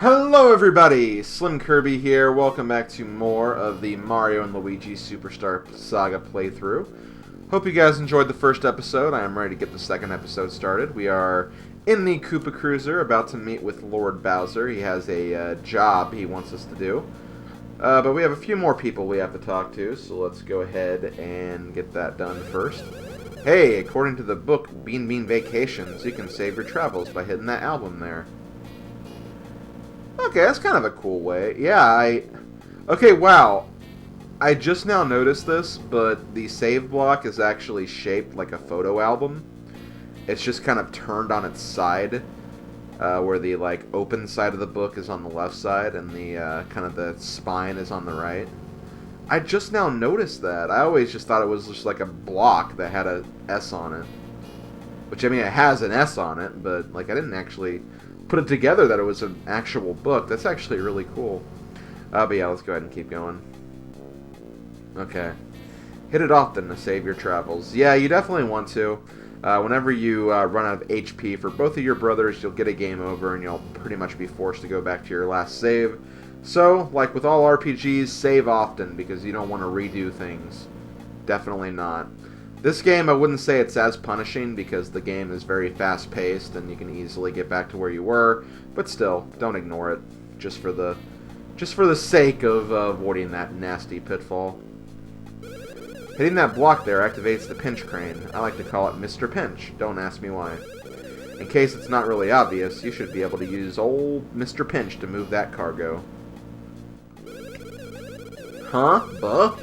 Hello everybody! Slim Kirby here. Welcome back to more of the Mario and Luigi Superstar Saga playthrough. Hope you guys enjoyed the first episode. I am ready to get the second episode started. We are in the Koopa Cruiser, about to meet with Lord Bowser. He has a job he wants us to do. But we have a few more people we have to talk to, so let's go ahead and get that done first. Hey, according to the book Bean Bean Vacations, you can save your travels by hitting that album there. Okay, that's kind of a cool way. Yeah, Okay, wow. I just now noticed this, but the save block is actually shaped like a photo album. It's just kind of turned on its side, where the, open side of the book is on the left side, and the, kind of the spine is on the right. I just now noticed that. I always just thought it was just like a block that had a S on it. Which, I mean, it has an S on it, but, I didn't actually put it together that it was an actual book. That's actually really cool. But yeah, let's go ahead and keep going. Okay. Hit it often to save your travels. Yeah, you definitely want to. Whenever you run out of HP for both of your brothers, you'll get a game over and you'll pretty much be forced to go back to your last save. So, like with all RPGs, save often because you don't want to redo things. Definitely not. This game, I wouldn't say it's as punishing because the game is very fast-paced and you can easily get back to where you were, but still, don't ignore it, just for the sake of avoiding that nasty pitfall. Hitting that block there activates the pinch crane. I like to call it Mr. Pinch. Don't ask me why. In case it's not really obvious, you should be able to use old Mr. Pinch to move that cargo. Huh? Buh?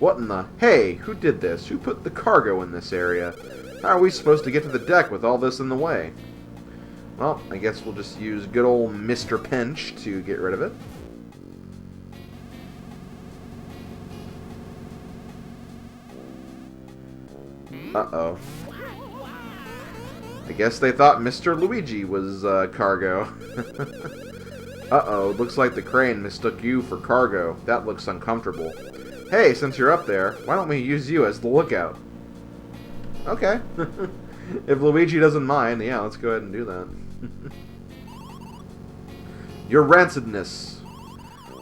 What in the... Hey, who did this? Who put the cargo in this area? How are we supposed to get to the deck with all this in the way? Well, I guess we'll just use good old Mr. Pinch to get rid of it. Uh-oh. I guess they thought Mr. Luigi was cargo. Uh-oh, looks like the crane mistook you for cargo. That looks uncomfortable. Hey, since you're up there, why don't we use you as the lookout? Okay. If Luigi doesn't mind, yeah, let's go ahead and do that. Your rancidness.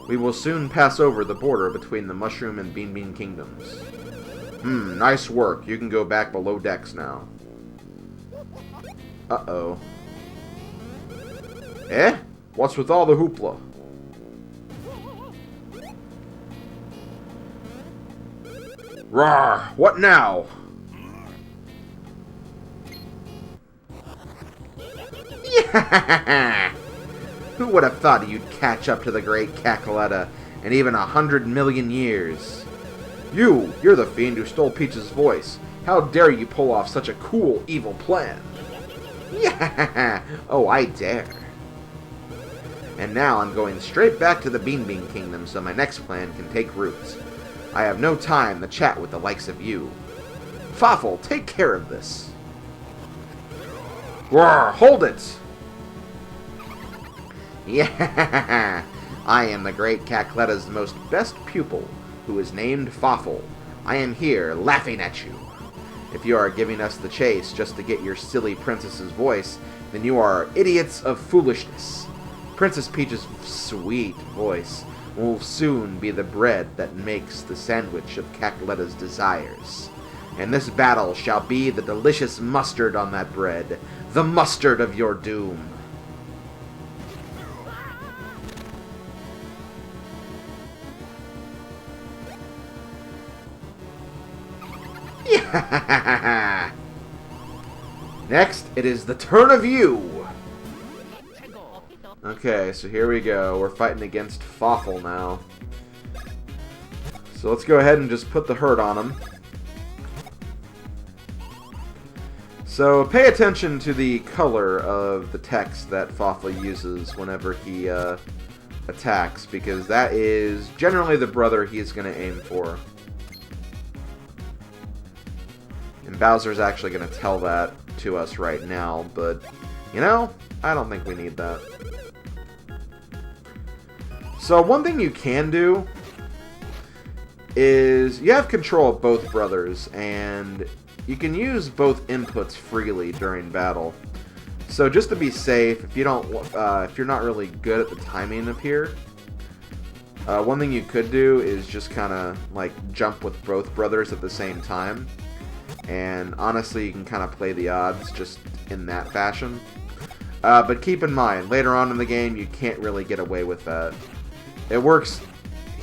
We will soon pass over the border between the Mushroom and Bean Bean Kingdoms. Nice work. You can go back below decks now. Uh-oh. Eh? What's with all the hoopla? Rawr! What now? Yeah! Who would have thought you'd catch up to the great Cackletta in even 100 million years? You're the fiend who stole Peach's voice. How dare you pull off such a cool, evil plan? Yeah! Oh, I dare. And now I'm going straight back to the Bean Bean Kingdom so my next plan can take root. I have no time to chat with the likes of you. Fawful, take care of this. Roar, hold it! Yeah, I am the great Cackletta's most best pupil, who is named Fawful. I am here, laughing at you. If you are giving us the chase just to get your silly princess's voice, then you are idiots of foolishness. Princess Peach's sweet voice will soon be the bread that makes the sandwich of Cackletta's desires. And this battle shall be the delicious mustard on that bread, the mustard of your doom. Yeah. Next, it is the turn of you. Okay, so here we go. We're fighting against Fawful now. So let's go ahead and just put the hurt on him. So pay attention to the color of the text that Fawful uses whenever he attacks, because that is generally the brother he's going to aim for. And Bowser's actually going to tell that to us right now, but, you know, I don't think we need that. So one thing you can do is you have control of both brothers, and you can use both inputs freely during battle. So just to be safe, if you're not really good at the timing up here, one thing you could do is just kind of like jump with both brothers at the same time. And honestly, you can kind of play the odds just in that fashion. But keep in mind, later on in the game, you can't really get away with that. It works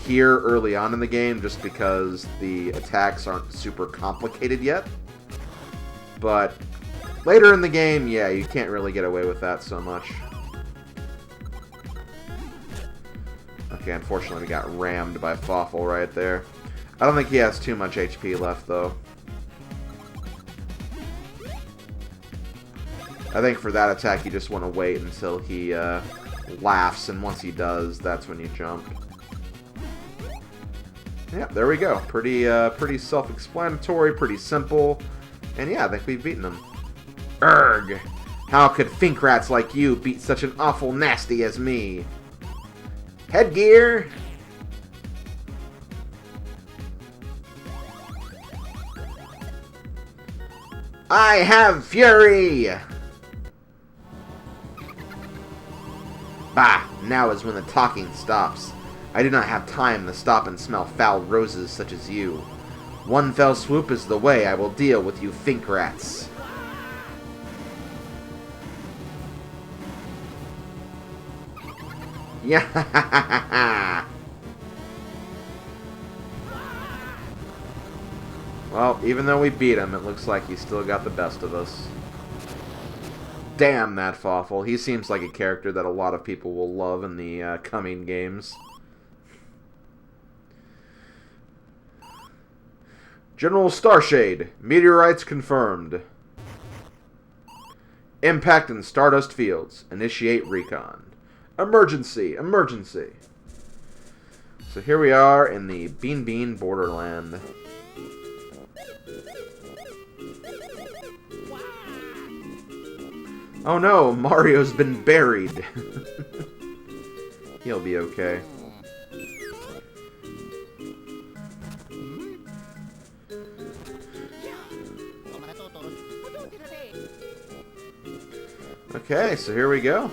here early on in the game just because the attacks aren't super complicated yet. But later in the game, yeah, you can't really get away with that so much. Okay, unfortunately we got rammed by Fawful right there. I don't think he has too much HP left, though. I think for that attack you just want to wait until he laughs, and once he does, that's when you jump. Yep, there we go. Pretty self-explanatory, pretty simple. And yeah, I think we've beaten him. Urgh! How could fink rats like you beat such an awful nasty as me? Headgear! I have fury! Bah! Now is when the talking stops. I do not have time to stop and smell foul roses such as you. One fell swoop is the way I will deal with you fink rats. Yeah. Well, even though we beat him, it looks like he still got the best of us. Damn that Fawful. He seems like a character that a lot of people will love in the coming games. General Starshade. Meteorites confirmed. Impact in Stardust fields. Initiate recon. Emergency! Emergency! So here we are in the Bean Bean Borderland. Oh no, Mario's been buried. He'll be okay. Okay, so here we go.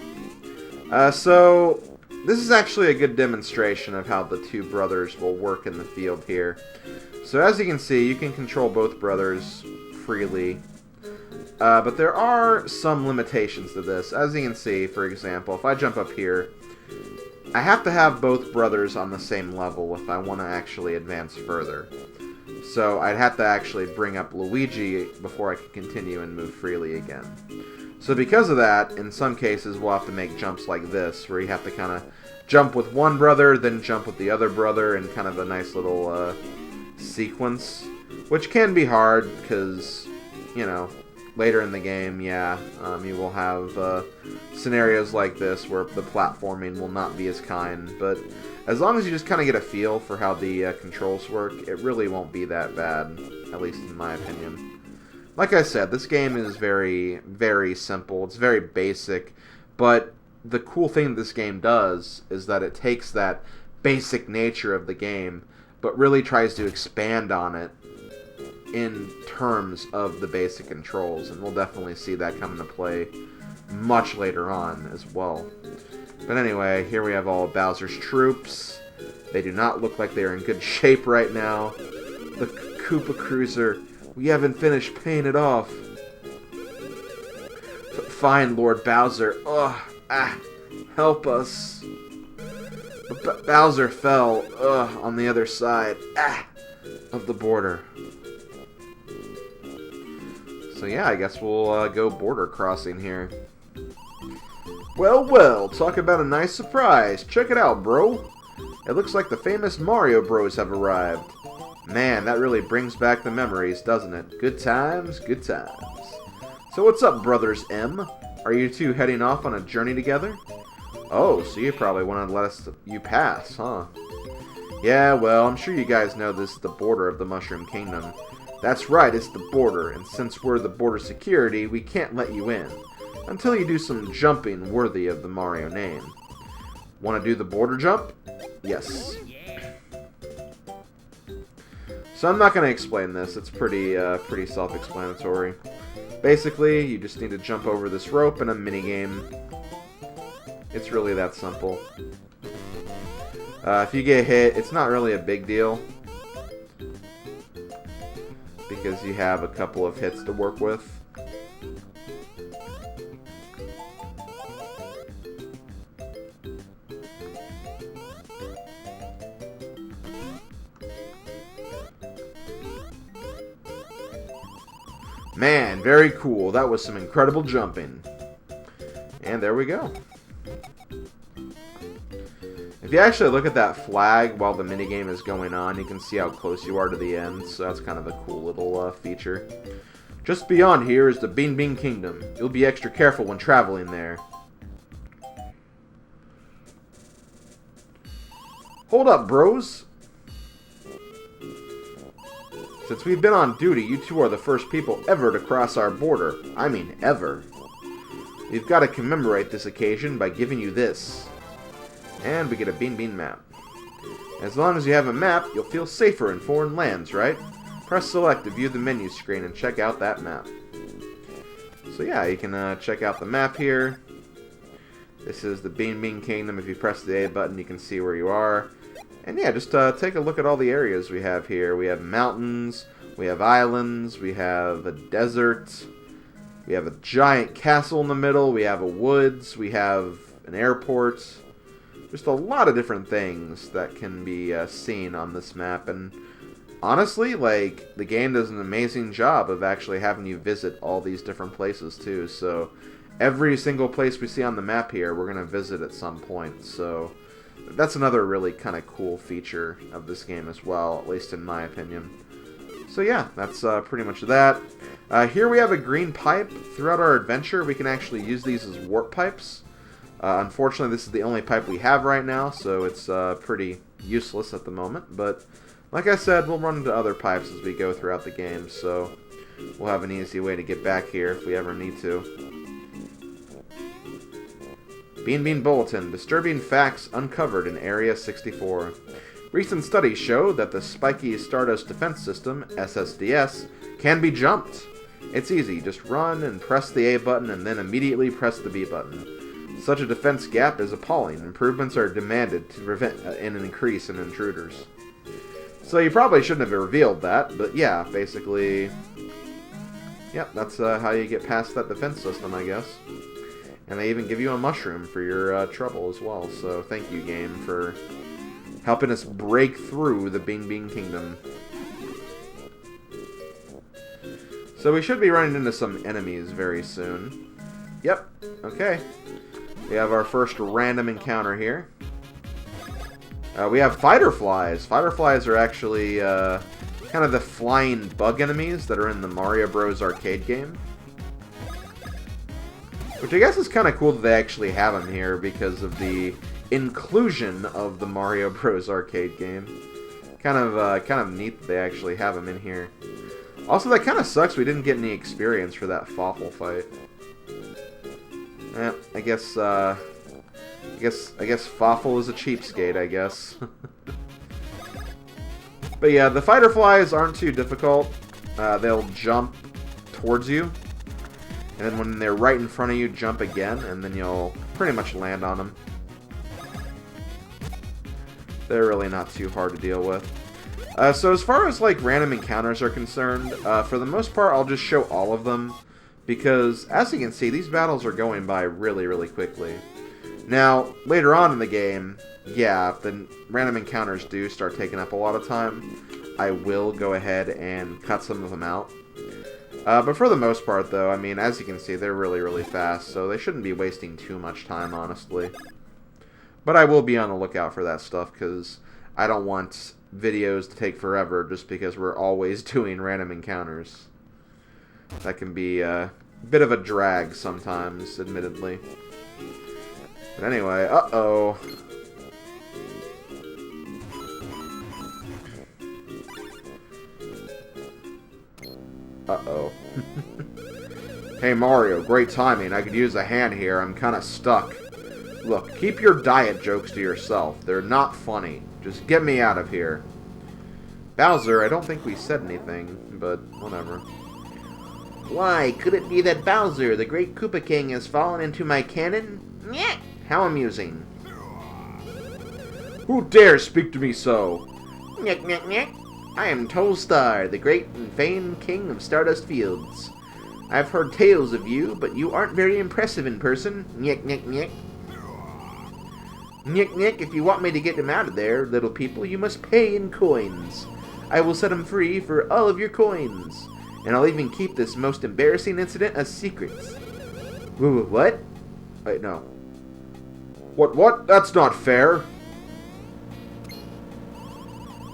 So this is actually a good demonstration of how the two brothers will work in the field here. So as you can see, you can control both brothers freely. But there are some limitations to this. As you can see, for example, if I jump up here, I have to have both brothers on the same level if I want to actually advance further. So I'd have to actually bring up Luigi before I can continue and move freely again. So because of that, in some cases we'll have to make jumps like this, where you have to kind of jump with one brother, then jump with the other brother in kind of a nice little sequence. Which can be hard, because, you know, later in the game, yeah, you will have scenarios like this where the platforming will not be as kind, but as long as you just kind of get a feel for how the controls work, it really won't be that bad, at least in my opinion. Like I said, this game is very, very simple. It's very basic, but the cool thing this game does is that it takes that basic nature of the game, but really tries to expand on it in terms of the basic controls, and we'll definitely see that come into play much later on as well. But anyway, here we have all of Bowser's troops. They do not look like they're in good shape right now. The Koopa Cruiser, we haven't finished paying it off. Fine, Lord Bowser. Ugh, help us. Bowser fell, on the other side, of the border. So yeah, I guess we'll go border crossing here. Well, well, talk about a nice surprise. Check it out, bro. It looks like the famous Mario Bros have arrived. Man, that really brings back the memories, doesn't it? Good times, good times. So what's up, Brothers M? Are you two heading off on a journey together? Oh, so you probably want to let you pass, huh? Yeah, well, I'm sure you guys know this is the border of the Mushroom Kingdom. That's right, it's the border, and since we're the border security, we can't let you in. Until you do some jumping worthy of the Mario name. Want to do the border jump? Yes. So I'm not going to explain this, it's pretty self-explanatory. Basically, you just need to jump over this rope in a minigame. It's really that simple. If you get hit, it's not really a big deal, because you have a couple of hits to work with. Man, very cool. That was some incredible jumping. And there we go. If you actually look at that flag while the minigame is going on, you can see how close you are to the end, so that's kind of a cool little feature. Just beyond here is the Bean Bean Kingdom. You'll be extra careful when traveling there. Hold up, bros! Since we've been on duty, you two are the first people ever to cross our border. I mean, ever. We've got to commemorate this occasion by giving you this. And we get a Bean Bean map. As long as you have a map, you'll feel safer in foreign lands, right? Press select to view the menu screen and check out that map. So yeah, you can check out the map here. This is the Bean Bean Kingdom. If you press the A button, you can see where you are. And yeah, just take a look at all the areas we have here. We have mountains, we have islands, we have a desert, we have a giant castle in the middle, we have a woods, we have an airport. Just a lot of different things that can be seen on this map. And honestly, like, the game does an amazing job of actually having you visit all these different places too. So every single place we see on the map here, we're going to visit at some point. So that's another really kind of cool feature of this game as well, at least in my opinion. So yeah, that's pretty much that. Here we have a green pipe. Throughout our adventure, we can actually use these as warp pipes. Unfortunately, this is the only pipe we have right now, so it's pretty useless at the moment. But like I said, we'll run into other pipes as we go throughout the game, so we'll have an easy way to get back here if we ever need to. Bean Bean Bulletin. Disturbing facts uncovered in Area 64. Recent studies show that the spiky Stardust defense system, SSDS, can be jumped. It's easy. Just run and press the A button and then immediately press the B button. Such a defense gap is appalling. Improvements are demanded to prevent an increase in intruders. So you probably shouldn't have revealed that, but yeah, basically, yep, that's how you get past that defense system, I guess. And they even give you a mushroom for your trouble as well. So thank you, game, for helping us break through the Bean Bean Kingdom. So we should be running into some enemies very soon. Yep, okay. We have our first random encounter here. We have fighter flies. Fighter flies are actually kind of the flying bug enemies that are in the Mario Bros. Arcade game. Which I guess is kind of cool that they actually have them here because of the inclusion of the Mario Bros. Arcade game. Kind of neat that they actually have them in here. Also, that kind of sucks we didn't get any experience for that Fawful fight. I guess Fawful is a cheapskate, I guess. But yeah, the fighter flies aren't too difficult. They'll jump towards you. And then when they're right in front of you, jump again, and then you'll pretty much land on them. They're really not too hard to deal with. So as far as like random encounters are concerned, for the most part, I'll just show all of them. Because, as you can see, these battles are going by really, really quickly. Now, later on in the game, yeah, if the random encounters do start taking up a lot of time, I will go ahead and cut some of them out. But for the most part, though, I mean, as you can see, they're really, really fast, so they shouldn't be wasting too much time, honestly. But I will be on the lookout for that stuff, because I don't want videos to take forever just because we're always doing random encounters. That can be a bit of a drag sometimes, admittedly. But anyway, uh-oh. Uh-oh. Hey Mario, great timing. I could use a hand here. I'm kind of stuck. Look, keep your diet jokes to yourself. They're not funny. Just get me out of here. Bowser, I don't think we said anything, but whatever. Why, could it be that Bowser, the great Koopa King, has fallen into my cannon? Nyeh! How amusing. Who dares speak to me so? Nyek, nyek, nyek. I am Tolstar, the great and famed king of Stardust Fields. I've heard tales of you, but you aren't very impressive in person. Nyek, nyek, nyek. Nyek, nyek, if you want me to get him out of there, little people, you must pay in coins. I will set him free for all of your coins. And I'll even keep this most embarrassing incident a secret. What? Wait, no. What? That's not fair.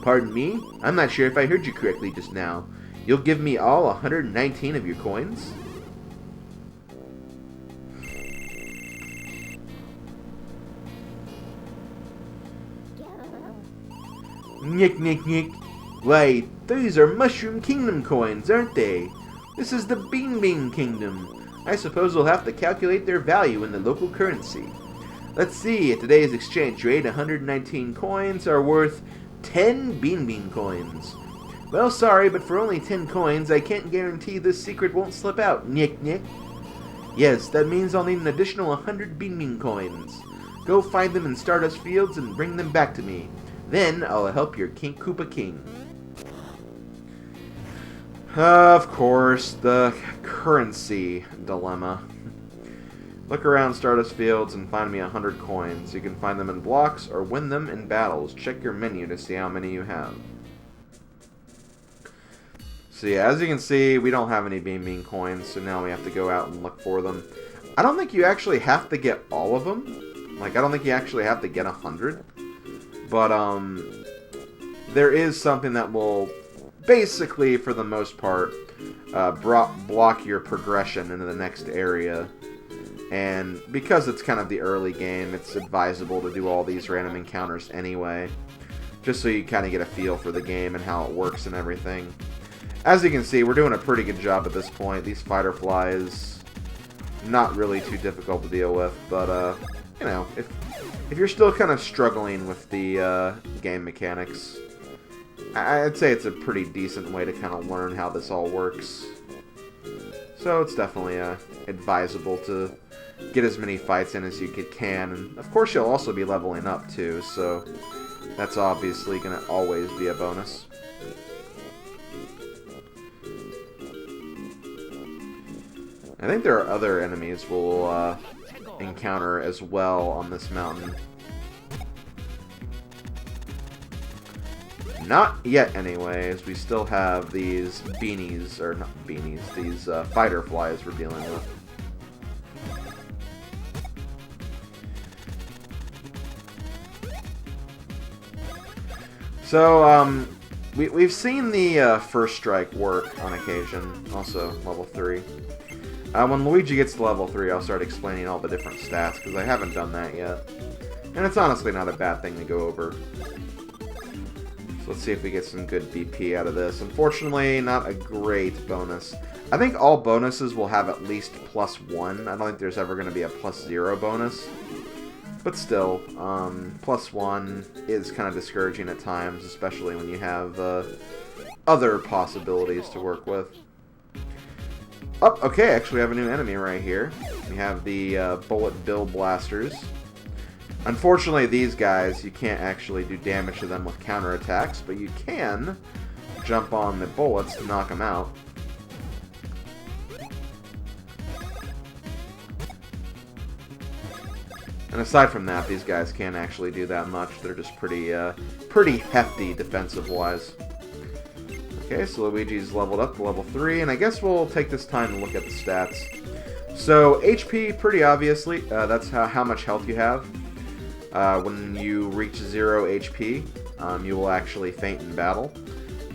Pardon me? I'm not sure if I heard you correctly just now. You'll give me all 119 of your coins? Nyek, nyek, nyek. Why, these are Mushroom Kingdom coins, aren't they? This is the Bean Bean Kingdom. I suppose we'll have to calculate their value in the local currency. Let's see, at today's exchange rate, 119 coins are worth 10 Bean Bean coins. Well, sorry, but for only 10 coins, I can't guarantee this secret won't slip out, nyek, nyek. Yes, that means I'll need an additional 100 Bean Bean coins. Go find them in Stardust Fields and bring them back to me. Then I'll help your King Koopa King. Of course, the currency dilemma. Look around Stardust Fields and find me 100 coins. You can find them in blocks or win them in battles. Check your menu to see how many you have. So yeah, as you can see, we don't have any Bean Bean coins, so now we have to go out and look for them. I don't think you actually have to get all of them. Like, I don't think you actually have to get 100. But, there is something that will basically, for the most part, block your progression into the next area. And because it's kind of the early game, it's advisable to do all these random encounters anyway. Just so you kind of get a feel for the game and how it works and everything. As you can see, we're doing a pretty good job at this point. These fighter flies, not really too difficult to deal with, but, you know, if you're still kind of struggling with the game mechanics, I'd say it's a pretty decent way to kind of learn how this all works. So it's definitely advisable to get as many fights in as you can. And of course you'll also be leveling up too, so that's obviously going to always be a bonus. I think there are other enemies we'll encounter as well on this mountain. Not yet, anyways. We still have these beanies, or not beanies, these fighter flies we're dealing with. So, we've seen the first strike work on occasion, also level 3. When Luigi gets to level 3, I'll start explaining all the different stats, because I haven't done that yet. And it's honestly not a bad thing to go over. So let's see if we get some good BP out of this. Unfortunately, not a great bonus. I think all bonuses will have at least +1. I don't think there's ever going to be a +0 bonus. But still, +1 is kind of discouraging at times, especially when you have other possibilities to work with. Oh, okay, actually we have a new enemy right here. We have the Bullet Bill Blasters. Unfortunately, these guys, you can't actually do damage to them with counterattacks, but you can jump on the bullets to knock them out. And aside from that, these guys can't actually do that much. They're just pretty hefty defensive-wise. Okay, so Luigi's leveled up to level 3, and I guess we'll take this time to look at the stats. So, HP, pretty obviously, that's how much health you have. When you reach 0 HP, you will actually faint in battle.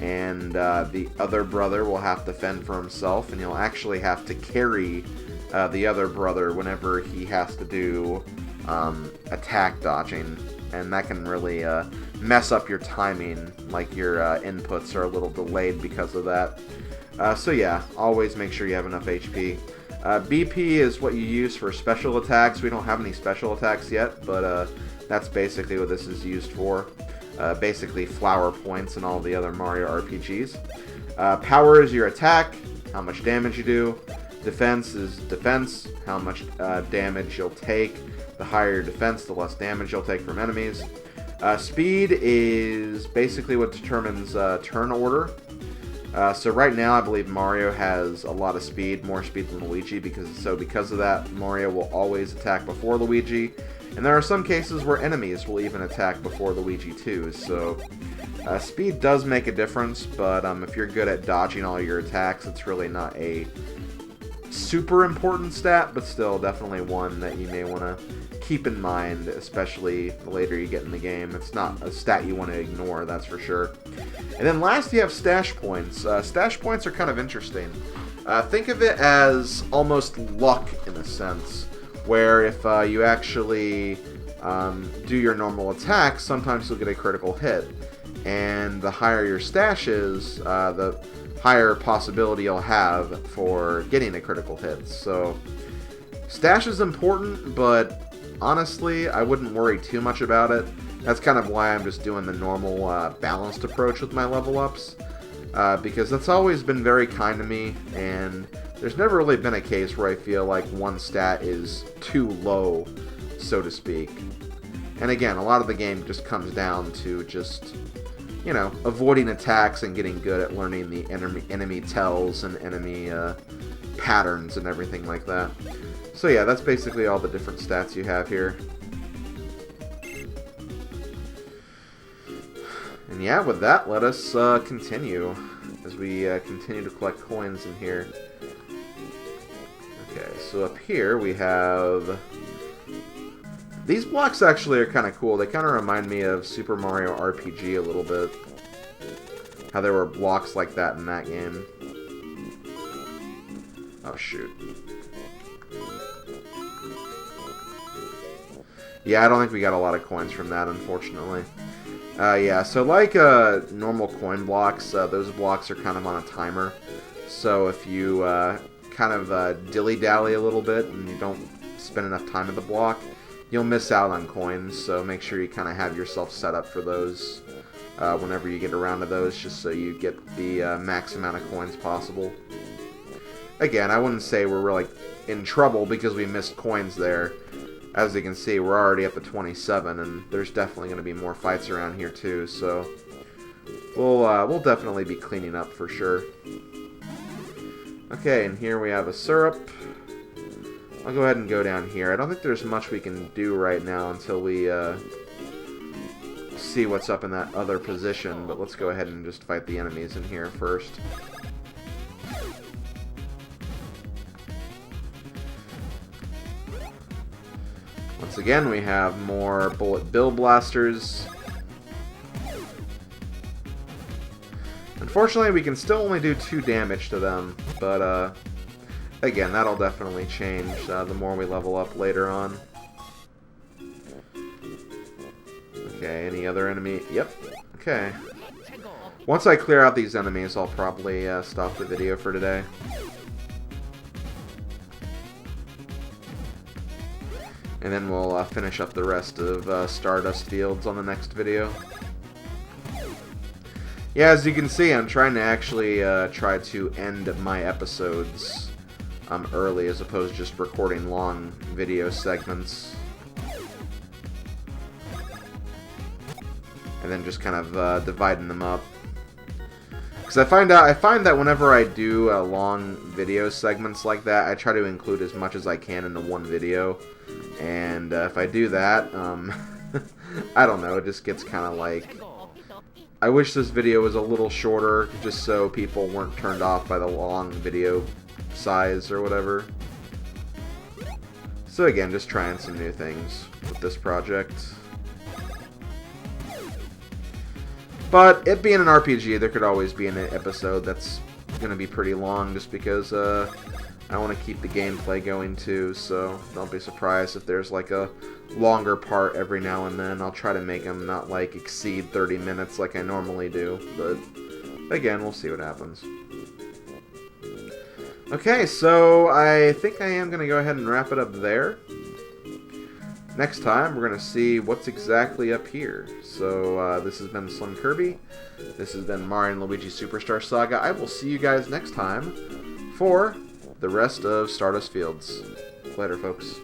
And the other brother will have to fend for himself, and you'll actually have to carry the other brother whenever he has to do attack dodging. And that can really mess up your timing, like your inputs are a little delayed because of that. So yeah, always make sure you have enough HP. BP is what you use for special attacks. We don't have any special attacks yet, but that's basically what this is used for. Basically flower points and all the other Mario RPGs. Power is your attack, how much damage you do. Defense is defense, how much damage you'll take. The higher your defense, the less damage you'll take from enemies. Speed is basically what determines turn order. So right now, I believe Mario has a lot of speed, more speed than Luigi, because of that, Mario will always attack before Luigi. And there are some cases where enemies will even attack before Luigi too, so speed does make a difference, but if you're good at dodging all your attacks, it's really not a super important stat, but still definitely one that you may want to keep in mind, especially the later you get in the game. It's not a stat you want to ignore, that's for sure. And then last you have stash points. Stash points are kind of interesting. Think of it as almost luck in a sense, where if you actually do your normal attack, sometimes you'll get a critical hit. And the higher your stash is, the higher possibility you'll have for getting a critical hit. So, stash is important, but honestly, I wouldn't worry too much about it. That's kind of why I'm just doing the normal balanced approach with my level ups, because that's always been very kind to me, and there's never really been a case where I feel like one stat is too low, so to speak. And again, a lot of the game just comes down to just, you know, avoiding attacks and getting good at learning the enemy tells and enemy patterns and everything like that. So yeah, that's basically all the different stats you have here. And yeah, with that, let us continue as we continue to collect coins in here. Okay, so up here we have... These blocks actually are kind of cool. They kind of remind me of Super Mario RPG a little bit. How there were blocks like that in that game. Oh, shoot. Yeah, I don't think we got a lot of coins from that, unfortunately. Yeah, so like normal coin blocks, those blocks are kind of on a timer. So if you kind of dilly-dally a little bit and you don't spend enough time at the block, you'll miss out on coins. So make sure you kind of have yourself set up for those whenever you get around to those, just so you get the max amount of coins possible. Again, I wouldn't say we're really in trouble because we missed coins there. As you can see, we're already up to 27, and there's definitely going to be more fights around here too, so we'll definitely be cleaning up for sure. Okay, and here we have a syrup. I'll go ahead and go down here. I don't think there's much we can do right now until we see what's up in that other position, but let's go ahead and just fight the enemies in here first. Once again, we have more bullet bill blasters. Unfortunately, we can still only do 2 damage to them, but again, that'll definitely change the more we level up later on. Okay, any other enemy? Yep. Okay. Once I clear out these enemies, I'll probably stop the video for today. And then we'll finish up the rest of Stardust Fields on the next video. Yeah, as you can see, I'm trying to actually try to end my episodes early, as opposed to just recording long video segments. And then just kind of dividing them up. Because I find that whenever I do long video segments like that, I try to include as much as I can into one video. And if I do that, I don't know, it just gets kind of like... I wish this video was a little shorter, just so people weren't turned off by the long video size or whatever. So again, just trying some new things with this project. But it being an RPG, there could always be an episode that's going to be pretty long, just because I want to keep the gameplay going too, so don't be surprised if there's like a longer part every now and then. I'll try to make them not like exceed 30 minutes like I normally do, but again, we'll see what happens. Okay, so I think I am going to go ahead and wrap it up there. next time, we're going to see what's exactly up here. So, this has been Slim Kirby. This has been Mario and Luigi Superstar Saga. I will see you guys next time for the rest of Stardust Fields. Later, folks.